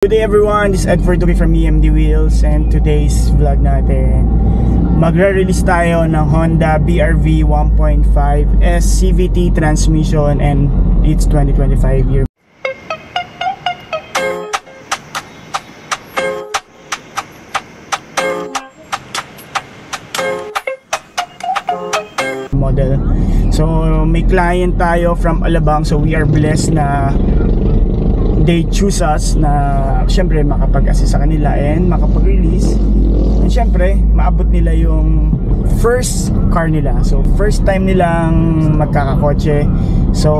Good day everyone, this is Ed Fortuki from EMD Wheels, and today's vlog natin magre-release tayo ng Honda BR-V 1.5 S CVT transmission, and it's 2025 year model. So may client tayo from Alabang, so we are blessed na they choose us na syempre makapag-assist sa kanila and makapag-release, and syempre maabot nila yung first car nila. So first time nilang magkakakotse, so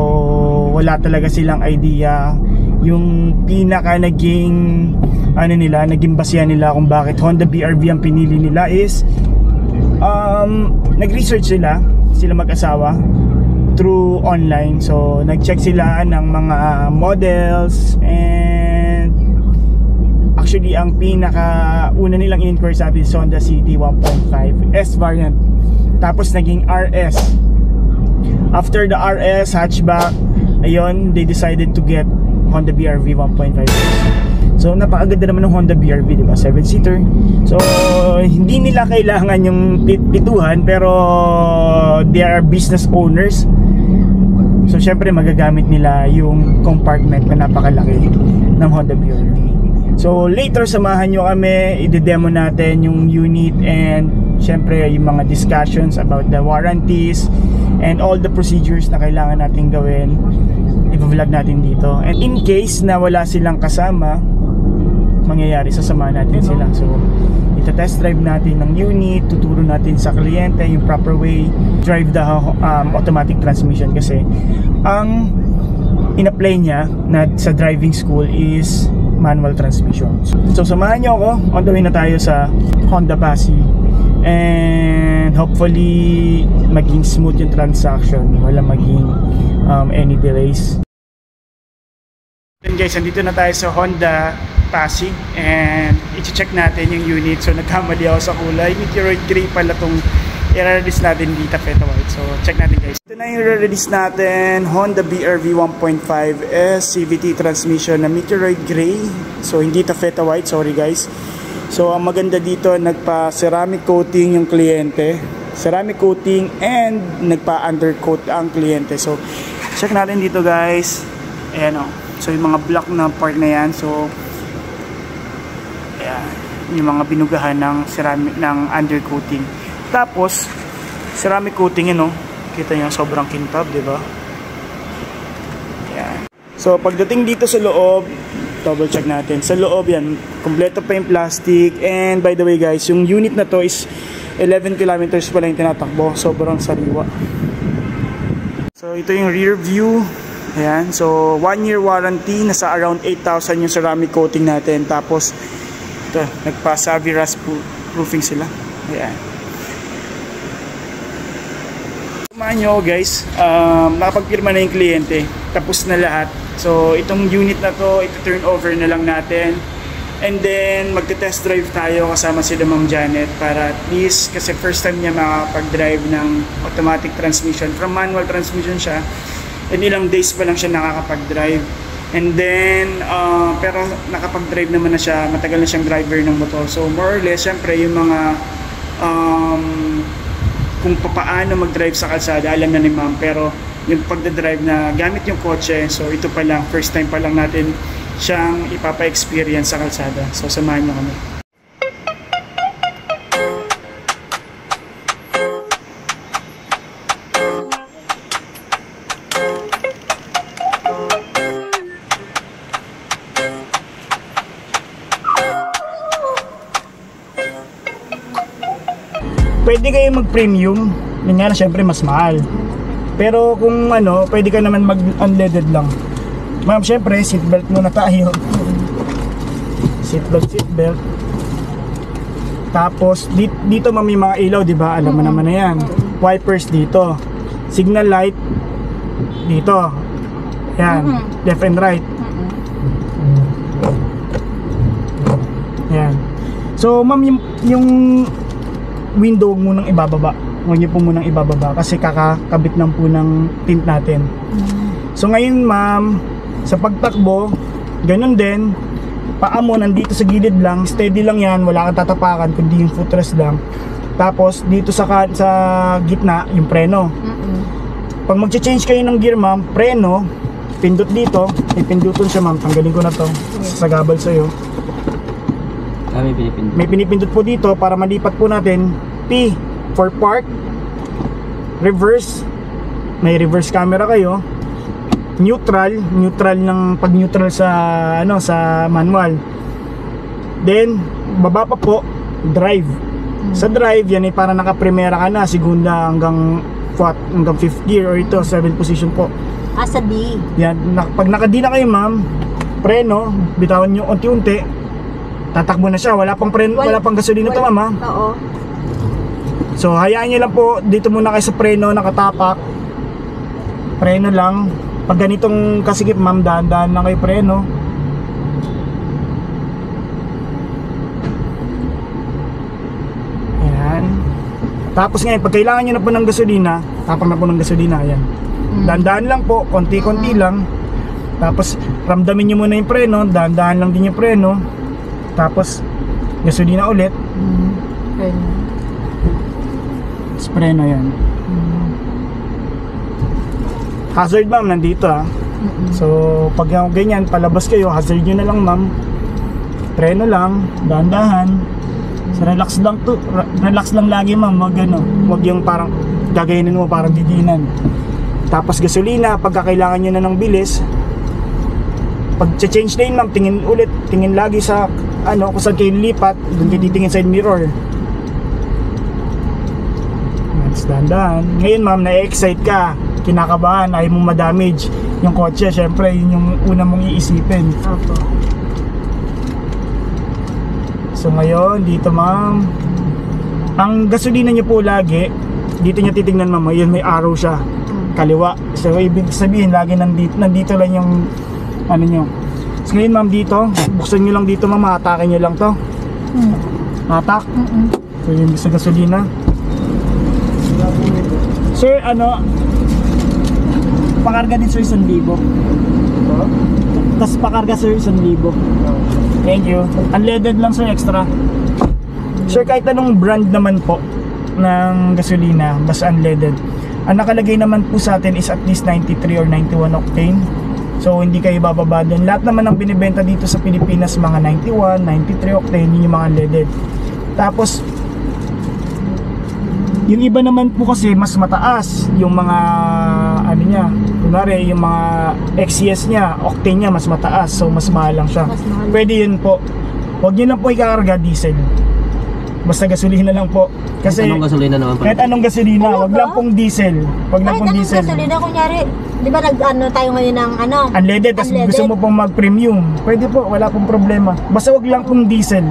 wala talaga silang idea. Yung pinaka naging naging basihan nila kung bakit Honda BR-V ang pinili nila is nag-research sila mag-asawa through online. So nag-check sila ng mga models, and actually ang pinaka una nilang in-inquire sa atin is Honda CT 1.5 S variant, tapos naging RS. After the RS hatchback, ayun, they decided to get Honda BR-V 1.5. So napakaganda naman ng Honda BR-V, diba? 7-seater. So hindi nila kailangan yung pituhan, pero they are business owners. So syempre magagamit nila yung compartment na napakalaki ng Honda BR-V. So later samahan nyo kami, i-demo natin yung unit, and syempre yung mga discussions about the warranties and all the procedures na kailangan natin gawin, i-vlog natin dito. And in case na wala silang kasama, mangyayari, sasamahan natin sila. So ita-test drive natin ng unit, tuturo natin sa kliyente yung proper way drive the automatic transmission, kasi ang in-apply niya na sa driving school is manual transmission. So samahan nyo ako, on the way na tayo sa Honda Pasig, and hopefully maging smooth yung transaction, wala maging any delays. Then guys, andito na tayo sa Honda Pasig, and i-check natin yung unit. So nagkamali ako sa kulay, Meteoroid Gray pala tong i-release natin dito, Taffeta White. So check natin guys. Ito na yung i-release natin, Honda BR-V 1.5 S CVT transmission na Meteoroid Gray. So hindi Taffeta White, sorry guys. So ang maganda dito, nagpa-ceramic coating yung kliyente, ceramic coating, and nagpa-undercoat ang kliyente. So check natin dito guys. Ayan o. So yung mga block na part na yan, so ayan, yung mga binugahan ng ceramic, ng undercoating. Tapos ceramic coating yun, no? Kita nyo sobrang kintab, diba? Ayan. So pagdating dito sa loob, double check natin. Sa loob yan, kompleto pa yung plastic. And by the way guys, yung unit na to is 11 kilometers pa lang yung tinatakbo. Sobrang sariwa. So ito yung rear view. Ayan, so 1 year warranty, nasa around 8,000 yung ceramic coating natin. Tapos ito, nagpa-savvy rust proofing sila. Ayan. Kumahan nyo guys, nakapagpirma na yung kliyente, tapos na lahat. So itong unit na to, ito-turn over na lang natin, and then magte-test drive tayo kasama sila Ma'am Janet, para at least, kasi first time niya makapag-drive ng automatic transmission. From manual transmission siya, and ilang days pa lang siya nakakapag-drive. And then pero nakapag-drive naman na siya, matagal na siyang driver ng motor. So more or less, syempre yung mga kung paano mag-drive sa kalsada, alam na ni Ma'am. Pero yung pagdadrive na gamit yung kotse, so ito pa lang, first time pa lang natin siyang ipapa-experience sa kalsada. So samahan niyo kami. Pwede kayo mag-premium, yun nga na syempre mas mahal. Pero kung pwede ka naman mag-unleaded lang. Ma'am, syempre seatbelt muna tayo. Seatbelt. Tapos dito ma'am, may mga ilaw, di ba? Alam mo naman na yan. Wipers dito. Signal light dito. Yan, left and right. Yan. So ma'am, yung window munang ibababa. Huwag niyo po munang ibababa kasi kakakabit lang po ng tint natin. So ngayon ma'am, sa pagtakbo, ganun din, paa mo nandito sa gilid lang, steady lang yan, wala kang tatapakan kundi yung footrest lang. Tapos dito sa gitna yung preno. Pag magche-change kayo ng gear ma'am, preno, pindot dito, may pinduton siya ma'am, tanggalin ko na to, sasagabal sa'yo. May pinipindot. May pinipindot po dito para malipat po natin. P for park, reverse, may reverse camera kayo, neutral ng pag neutral sa sa manual. Then baba pa po drive. Sa drive yan ay para naka-primera ka na, segunda hanggang fifth gear, or ito 7 position po. Sa D. Yan, pag naka-D na kayo ma'am, preno, bitawan nyo unti-unti, tatakbo na siya, wala pang preno, wala pang gasolina to ma'am ha. Oo. So hayaan nyo lang po, dito muna kayo sa preno, nakatapak. Preno lang. Pag ganitong kasikip ma'am, dahan-dahan lang kayo preno. Ayan. Tapos ngayon, pag kailangan nyo na po ng gasolina, tapak na po ng gasolina, ayan. Dahan-dahan lang po, konti-konti lang. Tapos ramdamin nyo muna yung preno, dahan-dahan lang din yung preno. Tapos gasolina ulit. Preno yan. Hazard ma'am, nandito ha. So pag ganyan, palabas kayo, hazard nyo na lang ma'am. Preno lang, dahan-dahan. So relax lang lagi ma'am, wag yung parang gagayanin mo, parang didinan. Tapos gasolina, pagka kailangan nyo na ng bilis, pag change lane ma'am, tingin lagi sa kung saan kayo lipat, doon kayo titingin side mirror. Dahan-dahan. Ngayon ma'am, na-excite ka, kinakabahan, ayaw mong ma-damage yung kotse, syempre yun yung una mong iisipin. Opo. So ngayon, dito ma'am, ang gasolina nyo po lagi, dito nyo titingnan ma'am, yun may arrow siya, kaliwa. So ibig sabihin, lagi nandito lang yung nyo. So ngayon ma'am, dito, buksan nyo lang dito ma'am, hatakin nyo lang to. Hatak. So yun sa gasolina. Sir, pakarga din sir 1,000. Tapos pakarga sir 1,000. Thank you. Unleaded lang sir, extra. Sir, kahit anong brand naman po ng gasolina, basta unleaded, ang nakalagay naman po sa atin is at least 93 or 91 octane. So hindi kayo bababa din. Lahat naman ng binibenta dito sa Pilipinas, mga 91, 93 octane, yun yung mga unleaded. Tapos yung iba naman po kasi mas mataas yung mga niya, kunwari yung mga XCS niya, octane niya mas mataas, so mas mahal lang siya. Pwede yun po. Huwag nyo lang po ikakarga diesel, basta gasolina lang po. Kasi anong gasolina naman po? Kahit anong gasolina, wag lang pong diesel. Wag lang pong diesel. Gasolina, kunyari, di ba tayo ngayon ng unleaded, tapos gusto mo pong mag-premium, pwede po, wala pong problema. Basta wag lang pong diesel.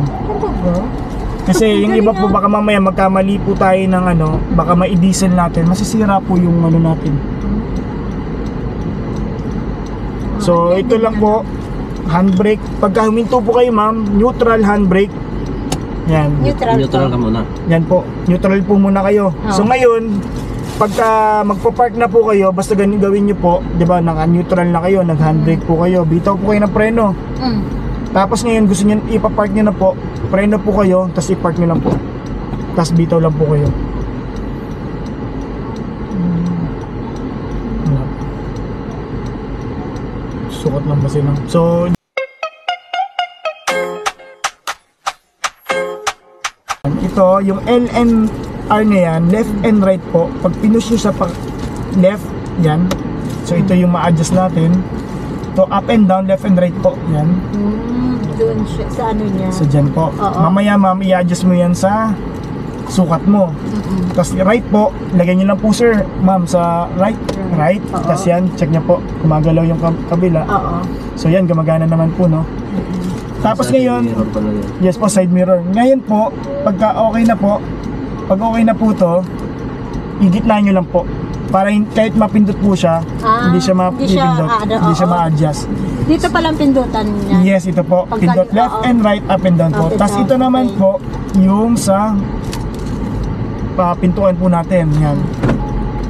Kasi yung iba po, baka mamaya magkamali po tayo ng baka ma-diesel natin, masisira po yung natin. So ito lang po, handbrake. Pagka huminto po kayo ma'am, neutral handbrake. Yan. Neutral ka muna. Yan po, neutral po muna kayo. So ngayon, pagka magpa-park na po kayo, basta gawin nyo po, di ba, naka-neutral na kayo, nag-handbrake po kayo, bitaw po kayo ng preno. Tapos ngayon gusto niyo ipa-park niyo na po, preno po kayo, tapos i-park niyo lang po. Tapos bitaw lang po kayo. Sukat lang kasi lang. So ito, yung LMR na yan, left and right po. Pag pinush nyo sa left, yan. So ito yung ma-adjust natin. To up and down, left and right po. Yan. Doon siya, sa niya. So dyan po. Mamaya ma'am, i-adjust mo yan sa sukat mo. Tapos right po, lagay nyo lang po sir, ma'am, sa right. Tapos yan, check nyo po, gumagalaw yung kabila. So yan, gumagana naman po, no? Tapos ngayon, yes po, side mirror. Ngayon po, pagka okay na po, pag okay na po to, igitna nyo lang po. Para kahit mapindot po siya, hindi siya mapindot, hindi siya ma-adjust. Dito palang pindutan niya. Yes, ito po. Pindot left and right, up and down po. Tapos ito naman po, yung sa papintuan po natin. Yan.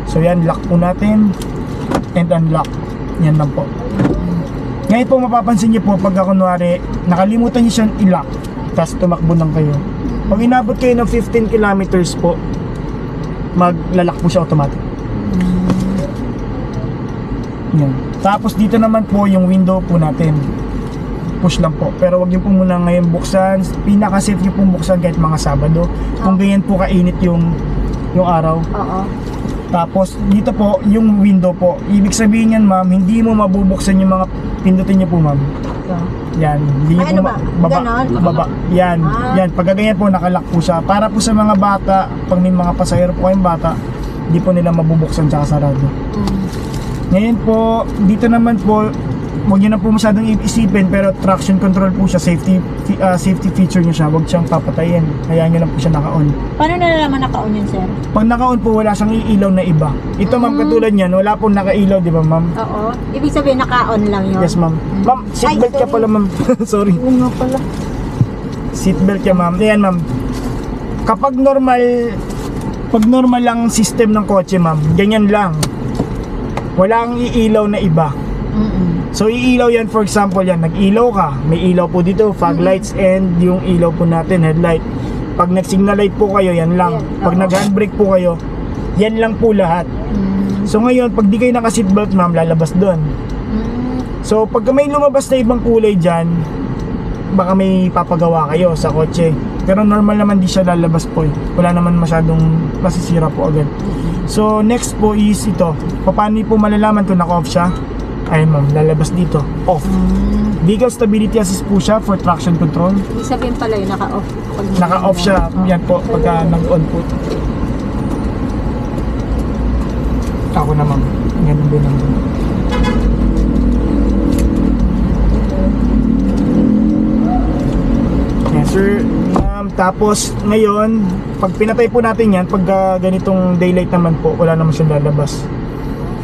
So yan, lock po natin and unlock. Yan lang po. Ngayon po mapapansin niyo po pagka kunwari nakalimutan niyo siyang i-lock tapos tumakbo lang kayo. Pag inabot kayo ng 15 kilometers po, maglalak po siya automatic. Yan. Tapos dito naman po yung window po natin. Push lang po. Pero wag niyo po muna ngayon buksan. Pinaka-safe niyo pong buksan kahit mga Sabado. Kung ganyan po kainit yung araw. Oo. Tapos dito po yung window po. Ibig sabihin yan ma'am, hindi mo mabubuksan yung mga pindutin niyo po ma'am. So, Yan, hindi Ay, niyo ano po ba? Ganon? baba. Yan, yan. Pag ganyan po nakalock po siya. Para po sa mga bata, pag may mga pasahero po kayong bata, hindi po nila mabubuksan tsaka sarado. Ngayon po, dito naman po, huwag nyo na po masyadong isipin, pero traction control po siya, safety feature nyo siya, huwag siyang papatayin. Hayaan nyo lang po siya naka-on. paano nalalaman naka-on yun, sir? Pag naka-on po, wala siyang iilaw na iba. Ito ma'am, katulad niyan, wala pong nakailaw, di ba ma'am? Oo. Ibig sabihin, naka-on lang yun. Yes ma'am. Ma'am, seatbelt ka sorry. pala ma'am. Sorry. Oo nga pala. Seatbelt ka ma'am. Ayan ma'am. Kapag normal lang system ng kotse ma'am, ganyan lang. Walang iilaw na iba. So iilaw yan, for example yan, nag-ilaw ka, may ilaw po dito, fog lights and yung ilaw po natin, headlight. Pag nag-signal light po kayo, yan lang. Pag nag-handbrake po kayo, yan lang po lahat. So ngayon, pag di kayo naka-seatbelt ma'am, lalabas doon. So pag may lumabas na ibang kulay dyan, baka may papagawa kayo sa kotse. Pero normal naman di siya lalabas po eh. Wala naman masyadong masisira po agad. So next po is ito. Paano po malalaman kung naka-off siya? Ayun ma'am, lalabas dito. Off. Vehicle stability assist po siya for traction control. Ibig sabihin pala yun, naka-off. Naka-off siya. Yan po, pagka nag-on po. Ako na ma'am. Ganun din naman. Yes sir. Tapos ngayon, pag pinatay po natin yan, pag ganitong daylight naman po, wala naman siyang lalabas.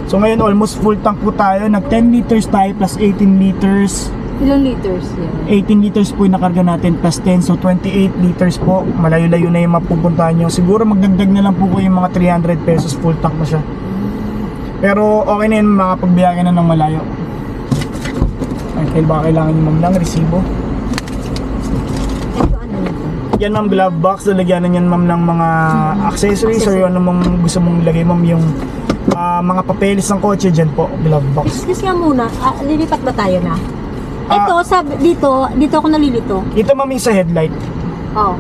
So ngayon almost full tank po tayo. Nag 10 liters tayo plus 18 liters. Ilang liters yun? 18 liters po yung nakarga natin plus 10. So 28 liters po. Malayo-layo na yung mapupuntahan nyo. Siguro magdagdag na lang po ko yung mga 300 pesos. Full tank na siya. Pero okay na yun, makapagbiyahe na ng malayo. Okay, baka kailangan nyo ma'am ng resibo. Ito ano yun? Yan ma'am, glove box. Lalagyan na yan ma'am ng mga accessories or ano mong gusto mong ilagay ma'am, yung mga papeles ng kotse dyan po, glove box. Excuse nga muna, lilipat ba tayo na? Ito, dito ako nalilito. Ito ma'am yung sa headlight. Oo.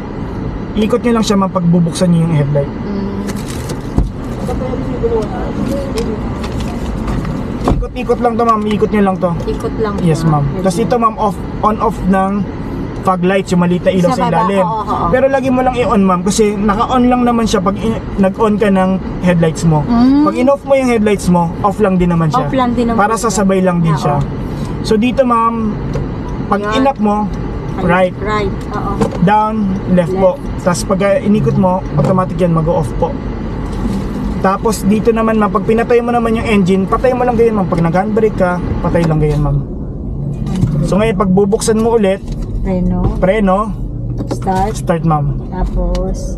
Ikot nyo lang siya ma'am pag bubuksan nyo yung headlight. Ikot lang to ma'am, ikot nyo lang to. Ikot lang. Yes siya. ma'am. Tapos ito ma'am, on-off ng fog lights, yung maliit na ilaw Sa sa baba, ilalim. oo. Pero lagi mo lang i-on ma'am kasi naka-on lang naman siya pag nag-on ka ng headlights mo. Pag in-off mo yung headlights mo, off lang din naman siya. Off lang din naman Para siya. sasabay lang din Oo. siya. So dito ma'am, pag Yan. in-up mo, right, Right, oo. down, left po. Tapos pag inikot mo, automatic yan mag-off po. Tapos dito naman ma'am, pag pinatay mo naman yung engine, patay mo lang ganyan ma'am. Pag nag-handbrake ka, patay lang ganyan ma'am. So ngayon, pag bubuksan mo ulit, preno, start ma'am. Tapos,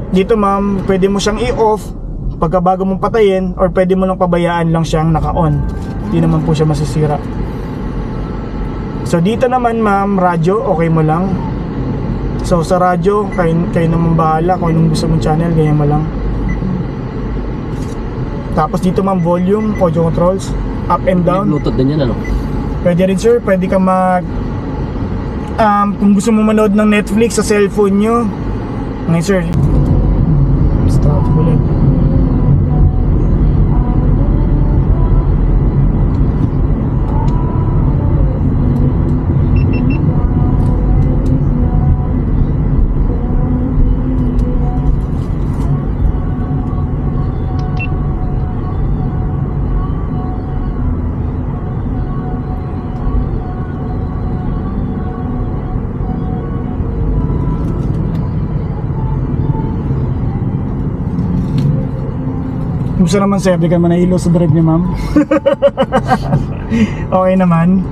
Dito ma'am, pwede mo siyang i-off pagka bago mong patayin, or pwede mo lang pabayaan lang siyang naka-on. Hindi naman po siya masisira. So dito naman ma'am, radyo, okay mo lang. So sa radyo, kayo naman bahala kung anong gusto mong channel, ganyan mo lang. Tapos dito ma'am, volume, audio controls, up and down. Bluetooth din yan, ano? Pwede rin sir, pwede ka kung gusto mo manood ng Netflix sa cellphone nyo. Ngayon sir, start ulit. Gusto naman sir, di ka man nahilo sa drive niya ma'am. Okay naman.